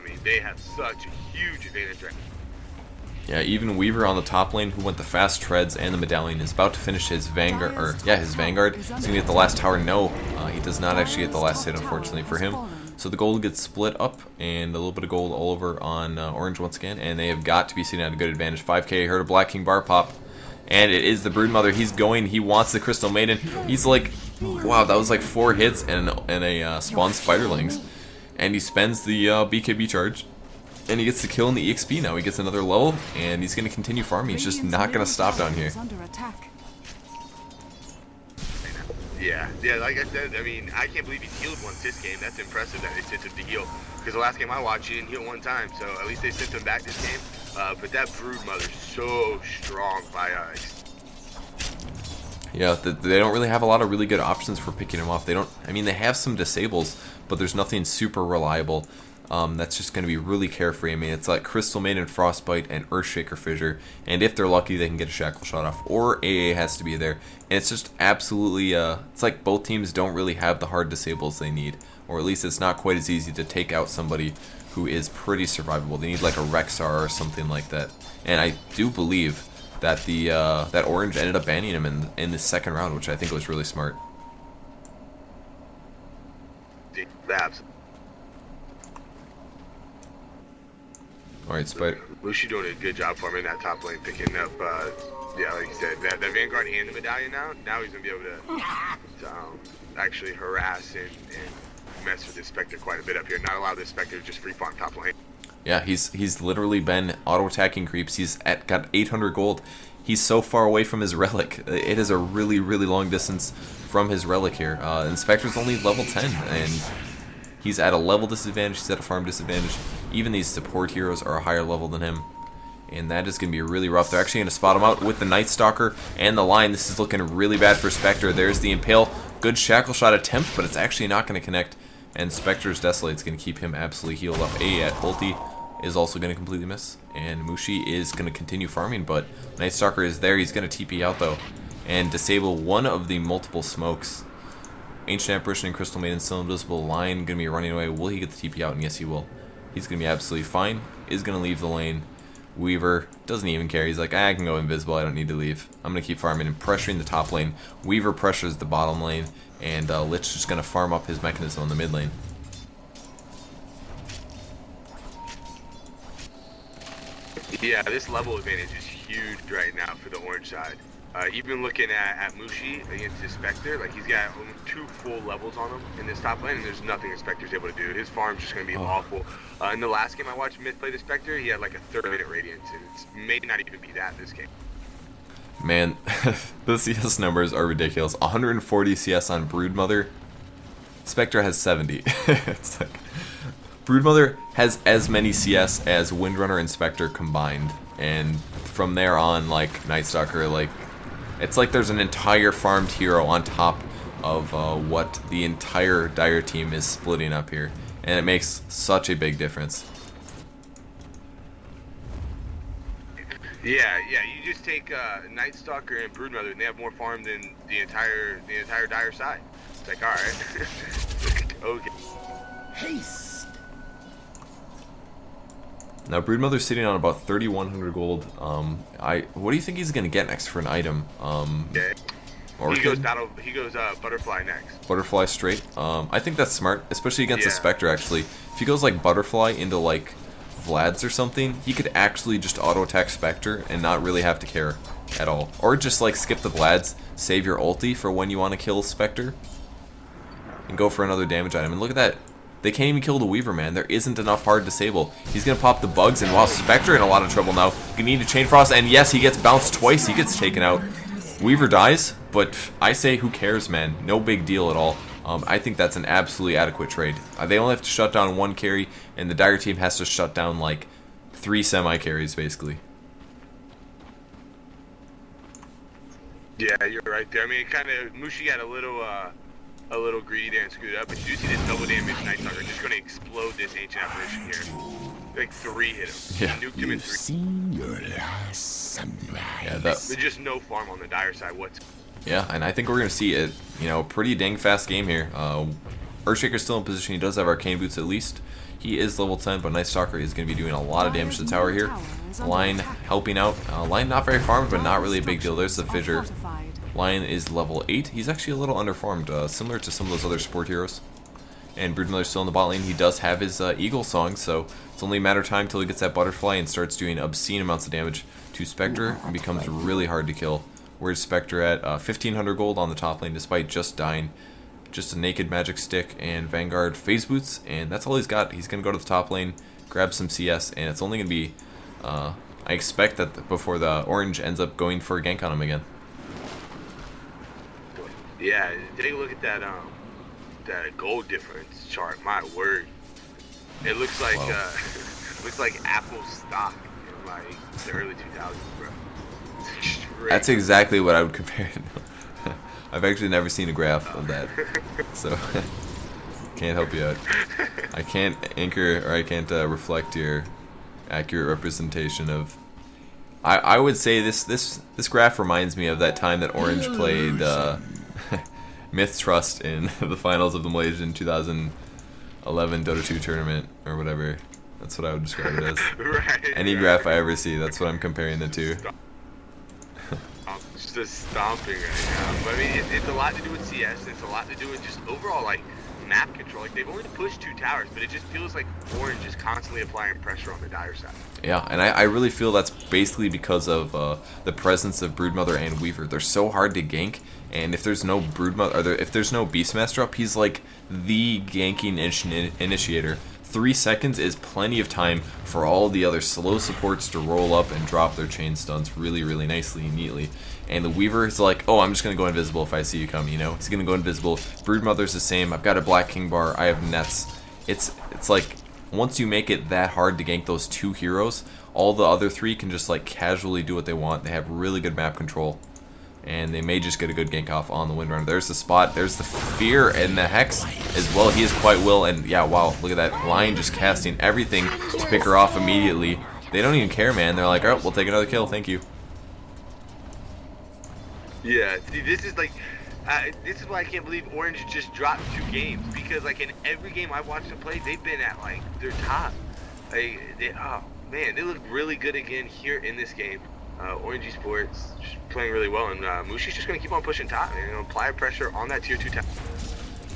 I mean, they have such a huge advantage right now. Yeah, even Weaver on the top lane, who went the fast treads and the medallion, is about to finish his Vanguard, his Vanguard. He's gonna get the last tower. No, he does not actually get the last hit, unfortunately for him. So the gold gets split up, and a little bit of gold all over on Orange once again, and they have got to be sitting at a good advantage. 5k, heard a Black King bar pop, and it is the Broodmother. He's going, he wants the Crystal Maiden. He's like, wow, that was like 4 hits and a spawn Spiderlings. And he spends the BKB charge, and he gets the kill in the EXP now. He gets another level, and he's going to continue farming. He's just not going to stop down here. Yeah, like I said, I mean, I can't believe he healed once this game. That's impressive that they sent him to heal. Because the last game I watched, he didn't heal 1 time. So at least they sent him back this game. But that Broodmother's so strong by us. Yeah, they don't really have a lot of really good options for picking him off. They don't, I mean, they have some disables, but there's nothing super reliable. That's just going to be really carefree. I mean, it's like Crystal Maiden, Frostbite, and Earthshaker Fissure, and if they're lucky, they can get a Shackle Shot off, or AA has to be there. And it's just absolutely, it's like both teams don't really have the hard disables they need, or at least it's not quite as easy to take out somebody who is pretty survivable. They need like a Rexar or something like that. And I do believe that that Orange ended up banning him in the second round, which I think was really smart. Babs. Alright, Spider. Lucy doing a good job for him in that top lane, picking up, yeah, like you said, the Vanguard and the Medallion now. Now he's going to be able to actually harass and mess with this Spectre quite a bit up here. Not allow this Spectre to just free farm top lane. Yeah, he's literally been auto-attacking creeps. He's got 800 gold. He's so far away from his relic. It is a really, really long distance from his relic here. And Spectre's only level 10, and he's at a level disadvantage, he's at a farm disadvantage. Even these support heroes are a higher level than him. And that is going to be really rough. They're actually going to spot him out with the Night Stalker and the line. This is looking really bad for Spectre. There's the Impale. Good Shackle Shot attempt, but it's actually not going to connect. And Spectre's Desolate is going to keep him absolutely healed up. A at ulti is also going to completely miss. And Mushi is going to continue farming, but Night Stalker is there. He's going to TP out, though, and disable one of the multiple smokes. Ancient Apparition and Crystal Maiden still invisible. Line going to be running away. Will he get the TP out? And yes, he will. He's going to be absolutely fine. Is going to leave the lane. Weaver doesn't even care. He's like, I can go invisible. I don't need to leave. I'm going to keep farming and pressuring the top lane. Weaver pressures the bottom lane. And Lich is just going to farm up his mechanism on the mid lane. Yeah, this level advantage is huge right now for the Orange side. Even looking at Mushi against his Spectre, like he's got 2 full levels on him in this top lane, and there's nothing the Spectre's able to do. His farm's just going to be awful. In the last game I watched MiTH play the Spectre, he had like a 30-minute Radiance, and it may not even be that this game. Man, the CS numbers are ridiculous. 140 CS on Broodmother. Spectre has 70. It's like Broodmother has as many CS as Windrunner and Spectre combined, and from there on, like Night Stalker, like it's like there's an entire farmed hero on top of what the entire Dire team is splitting up here, and it makes such a big difference. Yeah, you just take Night Stalker and Broodmother, and they have more farm than the entire Dire side. It's like, all right, okay. Haste. Now Broodmother's sitting on about 3,100 gold. What do you think he's gonna get next for an item? Yeah. Orchid? He goes Butterfly next. Butterfly straight. I think that's smart, especially against a Yeah. Spectre. Actually, if he goes like Butterfly into like Vlad's or something, he could actually just auto attack Spectre and not really have to care at all, or just like skip the Vlad's, save your ulti for when you want to kill Spectre, and go for another damage item. And look at that. They can't even kill the Weaver, man. There isn't enough hard disable. He's going to pop the bugs, and while Spectre in a lot of trouble now, gonna need to Chain Frost, and yes, he gets bounced twice. He gets taken out. Weaver dies, but I say who cares, man. No big deal at all. I think that's an absolutely adequate trade. They only have to shut down one carry, and the Dire team has to shut down like 3 semi-carries, basically. Yeah, you're right there. I mean, it kind of Mushi got a little greedy there and screwed up, but you do see this double damage Night Stalker just going to explode this ancient apparition here. Like 3 hit him. Yeah. He nuked him in You've 3. seen your last sunrise. Yeah, There's just no farm on the Dire side whatsoever. Yeah, and I think we're going to see a pretty dang fast game here. Earthshaker's still in position. He does have Arcane Boots at least. He is level 10, but Night Stalker is going to be doing a lot of damage to the tower here. Lion helping out. Lion not very farmed, but not really a big deal. There's the Fissure. Lion is level 8. He's actually a little underfarmed, similar to some of those other support heroes. And Broodmother's still in the bot lane. He does have his Eagle Song, so it's only a matter of time till he gets that Butterfly and starts doing obscene amounts of damage to Spectre and becomes really hard to kill. Where's Spectre at 1,500 gold on the top lane despite just dying. Just a naked magic stick and Vanguard phase boots, and that's all he's got. He's going to go to the top lane, grab some CS, and it's only going to be, I expect that before the orange ends up going for a gank on him again. Yeah, take a look at that that gold difference chart. My word, it looks like Wow. looks like Apple stock in like the early 2000s, bro. Straight. That's exactly what I would compare it to. I've actually never seen a graph of that, so can't help you out. I can't anchor, or I can't reflect your accurate representation of. I would say this graph reminds me of that time that Orange played MiTH.Trust in the finals of the Malaysian 2011 Dota 2 tournament or whatever. That's what I would describe it as. Right, Any graph I ever see, that's what I'm comparing the two. Just stomping right now. But I mean, it's a lot to do with CS. It's a lot to do with just overall like map control. Like they've only pushed 2 towers, but it just feels like Orange is constantly applying pressure on the Dire side. Yeah, and I really feel that's basically because of the presence of Broodmother and Weaver. They're so hard to gank, and if there's no Broodmother, or if there's no Beastmaster up, he's like the ganking initiator. 3 seconds is plenty of time for all the other slow supports to roll up and drop their chain stuns really, really nicely and neatly. And the Weaver is like, oh, I'm just going to go invisible if I see you coming, you know? He's going to go invisible. Broodmother's the same. I've got a Black King bar. I have nets. It's like, once you make it that hard to gank those 2 heroes, all the other 3 can just like casually do what they want. They have really good map control. And they may just get a good gank off on the Windrunner. There's the spot. There's the Fear and the Hex as well. He is quite will. And yeah, wow, look at that. Lion just casting everything to pick her off immediately. They don't even care, man. They're like, oh, we'll take another kill. Thank you. Yeah, see, this is like, this is why I can't believe Orange just dropped 2 games, because like in every game I've watched them play, they've been at like their top. Like, oh man, they look really good again here in this game. Orange Esports just playing really well, and Mushi's just gonna keep on pushing top and apply pressure on that tier 2 tower.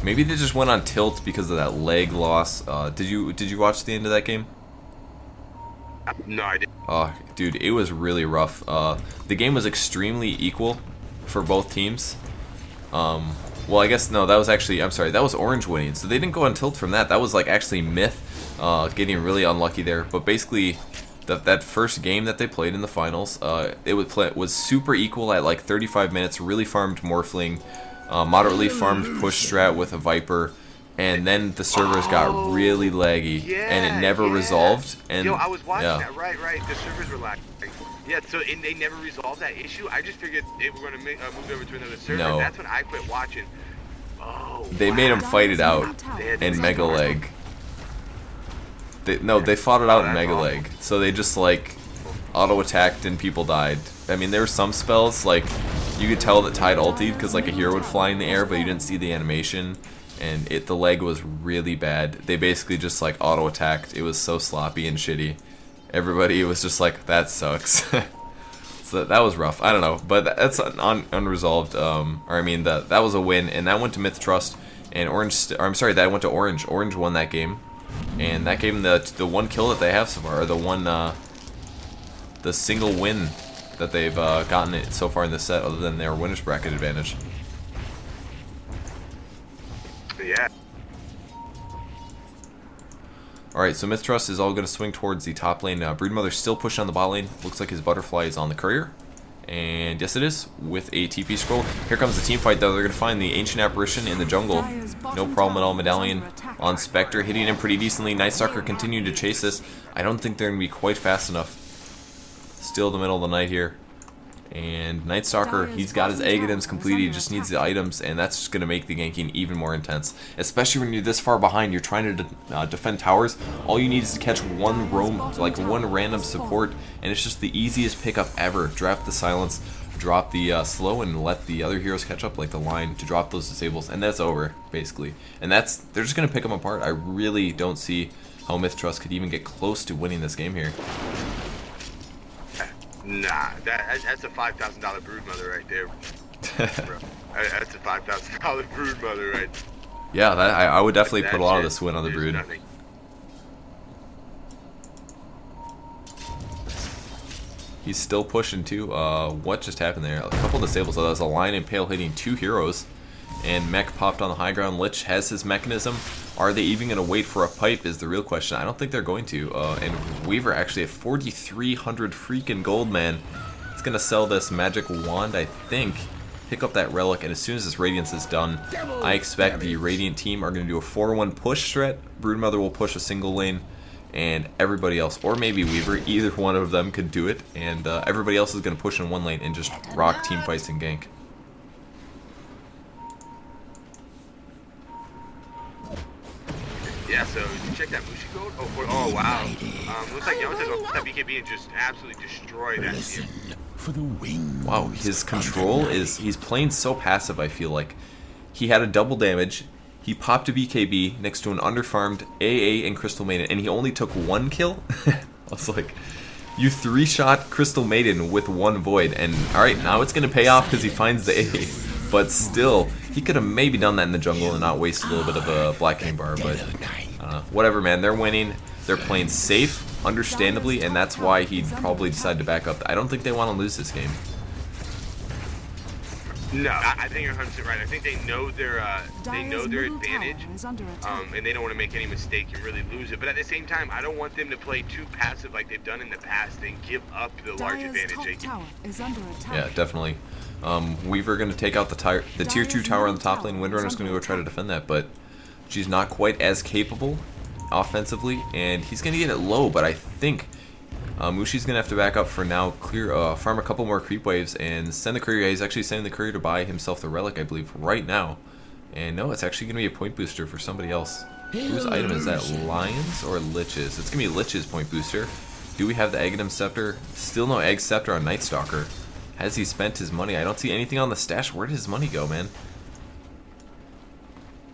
Maybe they just went on tilt because of that leg loss. Did you watch the end of that game? No, I didn't. Oh, dude, it was really rough. The game was extremely equal for both teams. Well, I guess, no, that was actually, I'm sorry, that was Orange winning. So they didn't go on tilt from that. That was like actually MiTH getting really unlucky there. But basically, that first game that they played in the finals, was super equal at like 35 minutes. Really farmed Morphling, moderately farmed push strat with a Viper, and then the servers got really laggy, and it never resolved. And I was watching that. Right. The servers were lagging. Yeah, so and they never resolved that issue. I just figured they were going to move over to another server. No. That's when I quit watching. Oh, They made him fight it out in Mega Leg. They fought it out in Mega Leg. So they just like auto attacked and people died. I mean, there were some spells like you could tell that Tide ultied because like a hero would fly in the air, but you didn't see the animation, and the leg was really bad. They basically just like auto attacked. It was so sloppy and shitty. Everybody was just like, that sucks. So that was rough. I don't know, but that's unresolved. That was a win, and that went to MiTH.Trust, and that went to Orange. Orange won that game, and that game, the one kill that they have so far, or the single win that they've gotten it so far in this set, other than their winners bracket advantage. Yeah. Alright, so MiTH.Trust is all going to swing towards the top lane. Broodmother's still pushing on the bot lane. Looks like his butterfly is on the courier. And yes, it is, with a TP scroll. Here comes the team fight, though. They're going to find the Ancient Apparition in the jungle. No problem at all. Medallion on Spectre, hitting him pretty decently. Night Stalker continuing to chase this. I don't think they're going to be quite fast enough. Still the middle of the night here. And Night Stalker, he's got his egg items completed, he just needs the items, and that's just going to make the ganking even more intense. Especially when you're this far behind, you're trying to defend towers. All you need is to catch one random support, and it's just the easiest pickup ever. Drop the silence, drop the slow, and let the other heroes catch up, like the line, to drop those disables, and that's over, basically. And they're just going to pick them apart. I really don't see how MiTH.Trust could even get close to winning this game here. Nah, that's a $5,000 broodmother right there, bro. That's a $5,000 broodmother right there. Yeah, I would definitely put a lot of this win on the brood. Nothing. He's still pushing too. What just happened there? A couple disables. So that was a Lion and Pale hitting two heroes, and Mech popped on the high ground. Lich has his mechanism. Are they even going to wait for a pipe is the real question. I don't think they're going to. And Weaver actually at 4,300 freaking gold, man. He's going to sell this magic wand, I think. Pick up that relic, and as soon as this Radiance is done, I expect the Radiant team are going to do a 4-1 push threat. Broodmother will push a single lane, and everybody else, or maybe Weaver, either one of them could do it, and everybody else is going to push in one lane and just rock team fights and gank. Yeah, so check that Mushi code. Oh wow. Looks like Yama's on that BKB and just absolutely destroy that team. For the wing. Wow, his control he's playing so passive, I feel like. He had a double damage, he popped a BKB next to an underfarmed AA and Crystal Maiden, and he only took one kill? I was like, you 3-shot Crystal Maiden with one Void, and alright, now it's going to pay off because he finds the AA. But still, he could have maybe done that in the jungle and not wasted a little bit of a Black King bar, but whatever, man. They're winning. They're playing safe, understandably, and that's why he probably decided to back up. I don't think they want to lose this game. No, I think you're 100% right. I think they know their advantage, and they don't want to make any mistake and really lose it. But at the same time, I don't want them to play too passive like they've done in the past and give up the large advantage they get. Yeah, definitely. Weaver going to take out the tier 2 tower on the top lane. Windrunner's going to go try to defend that, but she's not quite as capable offensively, and he's going to get it low, but I think Mushi's going to have to back up for now, farm a couple more creep waves, and send the courier. He's actually sending the courier to buy himself the relic, I believe, right now. And no, it's actually going to be a point booster for somebody else. Whose item is that, Lions or Lich's? It's going to be Lich's point booster. Do we have the Aghanim Scepter? Still no Egg Scepter on Night Stalker. Has he spent his money? I don't see anything on the stash. Where did his money go, man?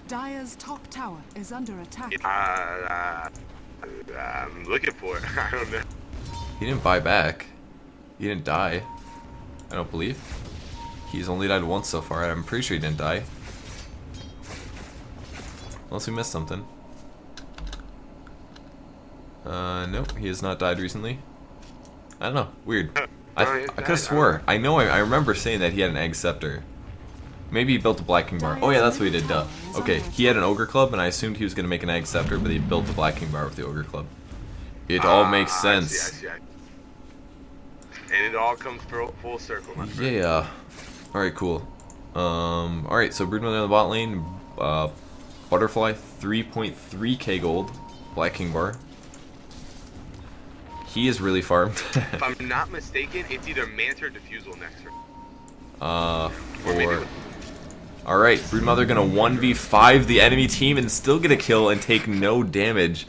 Dire's top tower is under attack. I'm looking for it. I don't know. He didn't buy back. He didn't die. I don't believe. He's only died once so far. I'm pretty sure he didn't die. Unless we missed something. Nope, he has not died recently. I don't know. Weird. I could have swore. I know. I remember saying that he had an Egg Scepter. Maybe he built a Black King bar. Oh yeah, that's what he did. Duh. Okay, he had an Ogre Club, and I assumed he was going to make an Egg Scepter, but he built the Black King bar with the Ogre Club. It all makes I sense. see. And it all comes full circle, my friend. Yeah. Alright, cool. Alright, so Broodmother in the bot lane. Butterfly, 3.3k gold. Black King Bar. He is really farmed. If I'm not mistaken, it's either Manta or Diffusal next turn. Alright, Broodmother gonna 1v5 the enemy team and still get a kill and take no damage.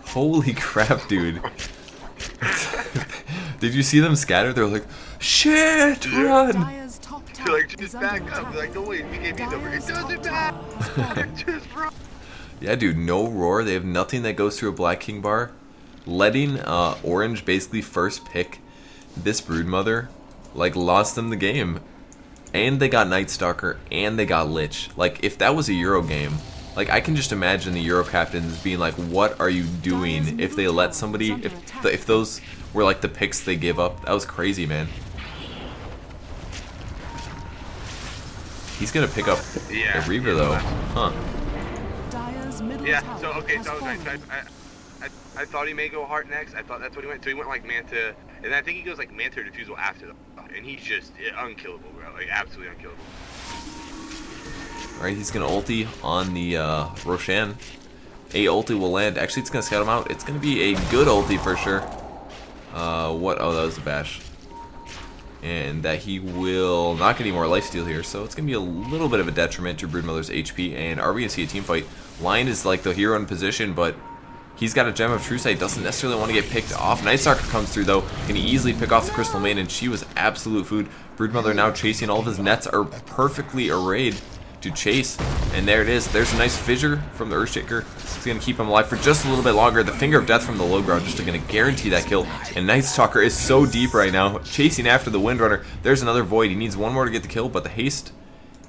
Holy crap, dude. Did you see them scatter? They're like, shit, run! Dire's top They're tower like, just is under back up. attack. They're like, no wait, we gave you number. It Dire's doesn't top matter. tower has fallen. Just run. Yeah, dude, no roar. They have nothing that goes through a Black King Bar. Letting Orange basically first pick this Broodmother, like, lost them the game. And they got Night Stalker, and they got Lich. Like, if that was a Euro game, like, I can just imagine the Euro captains being like, what are you doing? If they let somebody, if those were, like, the picks they give up. That was crazy, man. He's gonna pick up Yeah. a Reaver, though. Huh. Dire's middle Yeah, tower so, okay, has so fallen. I thought he may go Heart next. I thought that's what he went. So he went, like, Manta. And I think he goes, like, Manta or Diffusal after that. And he's just unkillable, bro. Like, absolutely unkillable. Alright, he's gonna ulti on the Roshan. A ulti will land. Actually, it's gonna scout him out. It's gonna be a good ulti for sure. What? Oh, that was a bash. And that he will not get any more lifesteal here, so it's gonna be a little bit of a detriment to Broodmother's HP. And are we gonna see a team fight? Lion is like the hero in position, but he's got a Gem of True Sight. Doesn't necessarily want to get picked off. Night Stalker comes through though, can easily pick off the Crystal Maiden. She was absolute food. Broodmother now chasing. All of his nets are perfectly arrayed to chase, and there it is. There's a nice fissure from the Earthshaker. It's gonna keep him alive for just a little bit longer. The Finger of Death from the low ground just gonna guarantee that kill. And Night Stalker is so deep right now, chasing after the Windrunner. There's another Void. He needs one more to get the kill, but the haste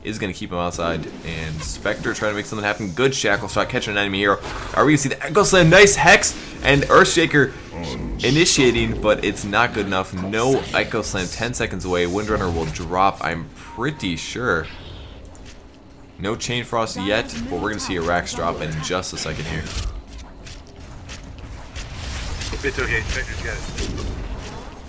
is gonna keep him outside. And Spectre trying to make something happen. Good shackle shot, catching an enemy hero. Are we gonna see the Echo Slam? Nice Hex and Earthshaker initiating, but it's not good enough. No Echo Slam. 10 seconds away. Windrunner will drop, I'm pretty sure. No Chain Frost yet, but we're going to see a Rax drop in just a second here. It's okay. Spectre's got it.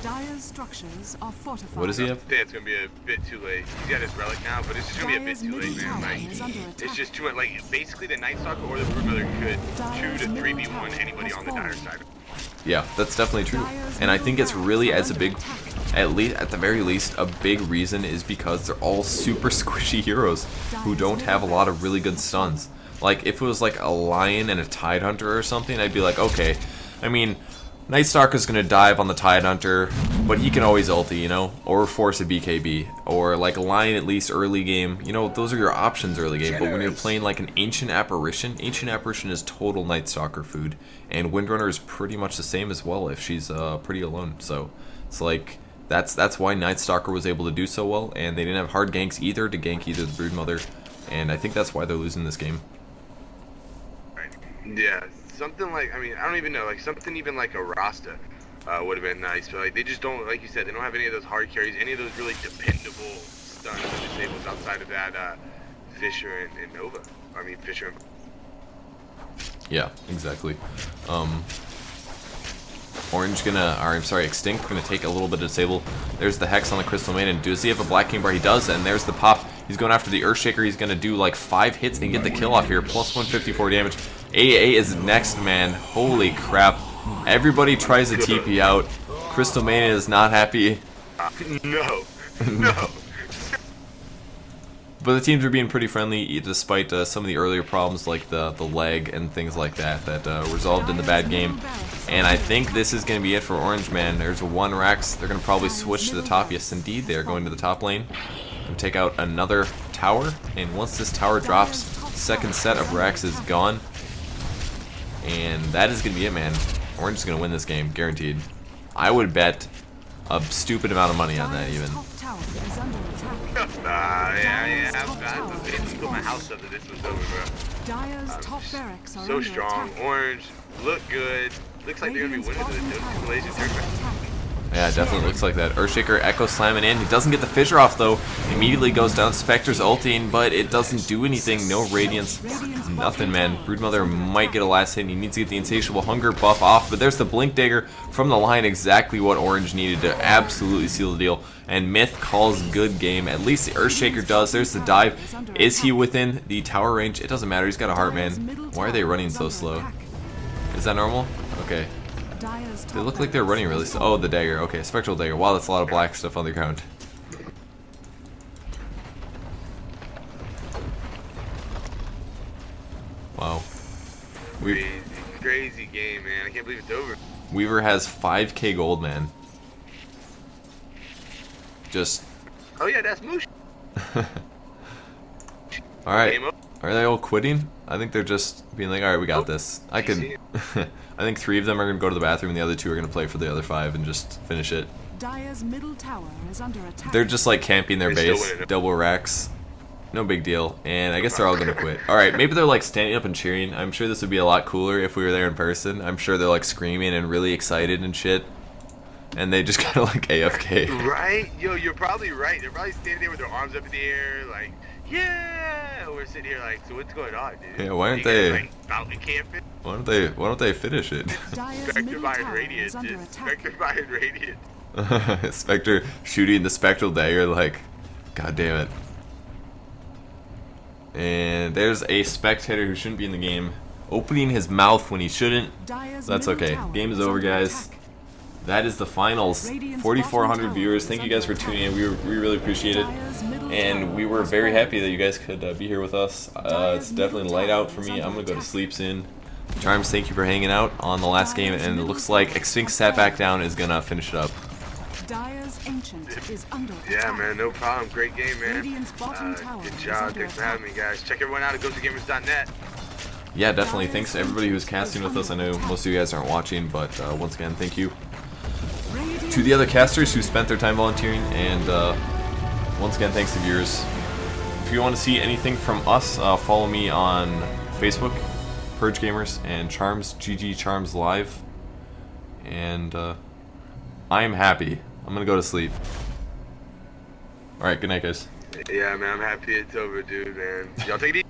Dire's structures are fortified. What does he have? I think it's gonna be a bit too late. He's got his relic now, but it's just gonna be a bit too late, man. Like, it's just too much. Like, basically, the Night Stalker or the Broodmother could 2 to 3v1 anybody on the Dire side. Yeah, that's definitely true. And I think it's really as a big, at the very least, a big reason is because they're all super squishy heroes who don't have a lot of really good stuns. Like, if it was like a Lion and a Tide Hunter or something, I'd be like, okay. I mean, Night Stalker's gonna dive on the Tide Hunter, but he can always ulti, you know? Or force a BKB. Or like a Lion at least early game. You know, those are your options early game. But when you're playing like an Ancient Apparition is total Night Stalker food. And Windrunner is pretty much the same as well if she's pretty alone. So it's like, that's why Night Stalker was able to do so well. And they didn't have hard ganks either to gank either the Broodmother. And I think that's why they're losing this game. Yeah. Something like, I mean, I don't even know, like something even like a Rasta would have been nice, but like they just don't, like you said, they don't have any of those hard carries, any of those really dependable stuns and disables outside of that Fisher and Nova. I mean, Fisher and... Yeah, exactly. Orange gonna, or I'm sorry, Extinct gonna take a little bit of disable. There's the Hex on the Crystal Maiden. Does he have a Black King Bar? He does, and there's the pop. He's going after the Earthshaker. He's gonna do like 5 hits and get the kill off here. Plus 154 damage. AA is next, man. Holy crap. Everybody tries to TP out. Crystal Maiden is not happy. No. No. But the teams are being pretty friendly despite some of the earlier problems like the lag and things like that resolved in the bad game. And I think this is going to be it for Orange, man. There's one Rax. They're going to probably switch to the top. Yes, indeed. They're going to the top lane and take out another tower. And once this tower drops, second set of Rax is gone. And that is going to be it, man. Orange is going to win this game, guaranteed. I would bet a stupid amount of money on that, even. Yeah, I've been to my house after this was over, bro. Dire's top barracks are So under strong. attack. Orange, look good. Looks like they're going to be winning the Dota2 Malaysia tournament. Yeah, it definitely looks like that. Earthshaker Echo slamming in. He doesn't get the fissure off though. Immediately goes down. Spectre's ulting, but it doesn't do anything. No radiance. Nothing, man. Broodmother might get a last hit. And he needs to get the insatiable hunger buff off. But there's the blink dagger from the line. Exactly what Orange needed to absolutely seal the deal. And Myth calls good game. At least the Earthshaker does. There's the dive. Is he within the tower range? It doesn't matter. He's got a heart, man. Why are they running so slow? Is that normal? Okay. They look like they're running really slow. Oh, the dagger. Okay, spectral dagger. Wow, that's a lot of black stuff on the ground. Wow. Crazy game, man. I can't believe it's over. Weaver has 5k gold, man. Just... Oh yeah, that's Moosh. Alright. Are they all quitting? I think they're just being like, alright, we got this. I could... I think 3 of them are going to go to the bathroom and the other 2 are going to play for the other 5 and just finish it. Dire's middle tower is under attack. They're just like camping their base, double racks. No big deal. And I guess they're all going to quit. Alright, maybe they're like standing up and cheering. I'm sure this would be a lot cooler if we were there in person. I'm sure they're like screaming and really excited and shit. And they just kind of like AFK. Right? Yo, you're probably right. They're probably standing there with their arms up in the air like, yeah! We're sitting here like, so what's going on, dude? Yeah, why aren't they... Like, mountain camping? Why don't they finish it? Spectre behind Radiant, dude. Spectre behind Radiant. Spectre shooting the spectral dagger like, god damn it. And there's a spectator who shouldn't be in the game, opening his mouth when he shouldn't. That's okay. Game is over, guys. That is the finals. 4,400 viewers. Thank you guys for tuning in. We really appreciate it. And we were very happy that you guys could be here with us. It's definitely light out for me. I'm going to go to sleep soon. Charms, thank you for hanging out on the last game. And it looks like Extinct sat back down is going to finish it up. Yeah, man, no problem. Great game, man. Good job. Thanks for having me, guys. Check everyone out at GoToGamers.net. Yeah, definitely. Thanks to everybody who's casting with us. I know most of you guys aren't watching, but once again, thank you to the other casters who spent their time volunteering, and once again, thanks to viewers. If you want to see anything from us, follow me on Facebook, Purge Gamers, and Charms, GG Charms Live. And I am happy. I'm gonna go to sleep. Alright, good night, guys. Yeah, man, I'm happy it's over, dude, man. Y'all take it easy.